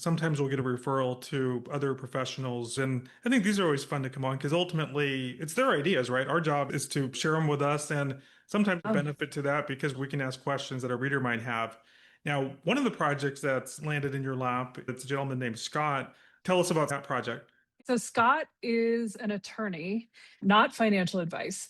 sometimes we'll get a referral to other professionals. And I think these are always fun to come on because ultimately it's their ideas, right? Our job is to share them with us and sometimes Oh, benefit to that because we can ask questions that a reader might have. Now, one of the projects that's landed in your lap, it's a gentleman named Scott. Tell us about that project. so Scott is an attorney, not financial advice.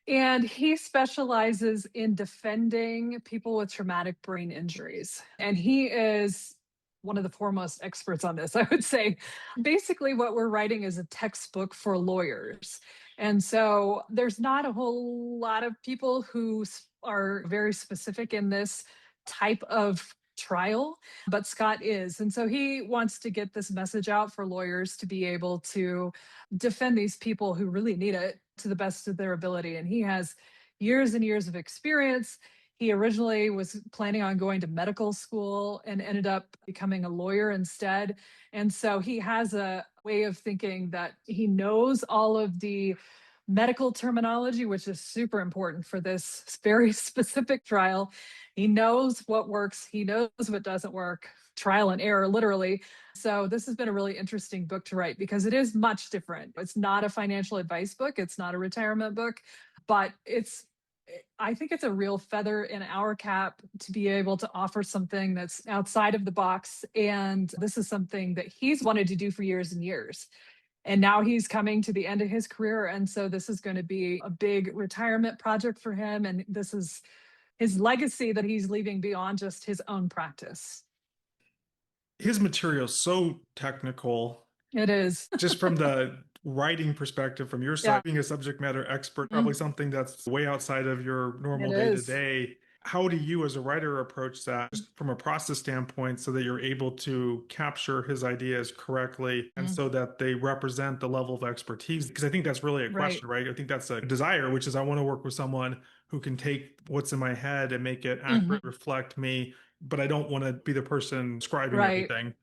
And he specializes in defending people with traumatic brain injuries. And he is one of the foremost experts on this, I would say. Basically, what we're writing is a textbook for lawyers. And so there's not a whole lot of people who are very specific in this type of trial, but Scott is. And so he wants to get this message out for lawyers to be able to defend these people who really need it to the best of their ability. And he has years and years of experience. He originally was planning on going to medical school and ended up becoming a lawyer instead. And so he has a way of thinking that he knows all of the medical terminology, which is super important for this very specific trial. He knows what works, he knows what doesn't work, trial and error, literally. So, this has been a really interesting book to write because it is much different. It's not a financial advice book, it's not a retirement book, but I think it's a real feather in our cap to be able to offer something that's outside of the box. And this is something that he's wanted to do for years and years. And now he's coming to the end of his career. And so this is going to be a big retirement project for him. And this is his legacy that he's leaving beyond just his own practice. His material is so technical, It is. just from the writing perspective, from your Yeah. side, being a subject matter expert, probably Mm, something that's way outside of your it normal day to is. day. How do you, as a writer, approach that just from a process standpoint so that you're able to capture his ideas correctly and Mm, so that they represent the level of expertise? Because I think that's really a right. question, right? I think that's a desire, which is I want to work with someone who can take what's in my head and make it accurate, Mhm. reflect me, but I don't want to be the person scribing Right. everything.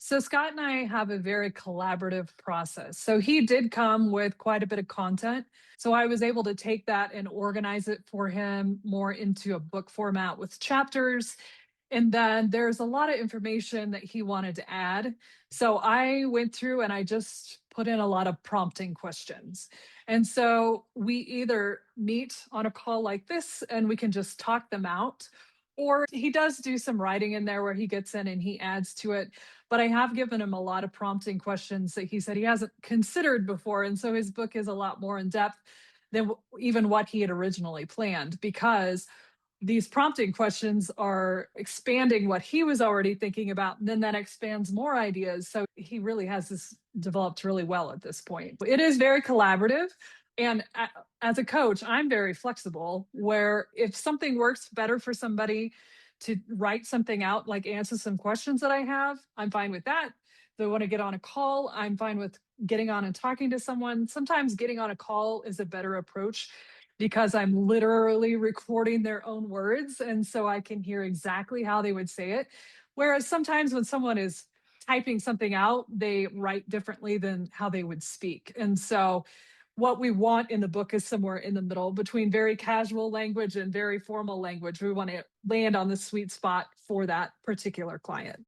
So Scott and I have a very collaborative process. So he did come with quite a bit of content. So I was able to take that and organize it for him more into a book format with chapters. And then there's a lot of information that he wanted to add. So I went through and I just put in a lot of prompting questions. And so we either meet on a call like this and we can just talk them out, or he does do some writing in there where he gets in and he adds to it. But I have given him a lot of prompting questions that he said he hasn't considered before. And so his book is a lot more in depth than even what he had originally planned, because these prompting questions are expanding what he was already thinking about, and then that expands more ideas. So he really has this developed really well at this point. It is very collaborative. And as a coach, I'm very flexible, where if something works better for somebody to write something out, like answer some questions that I have, I'm fine with that. If they want to get on a call, I'm fine with getting on and talking to someone. Sometimes getting on a call is a better approach because I'm literally recording their own words. And so I can hear exactly how they would say it. Whereas sometimes when someone is typing something out, they write differently than how they would speak. And so what we want in the book is somewhere in the middle between very casual language and very formal language. We want to land on the sweet spot for that particular client.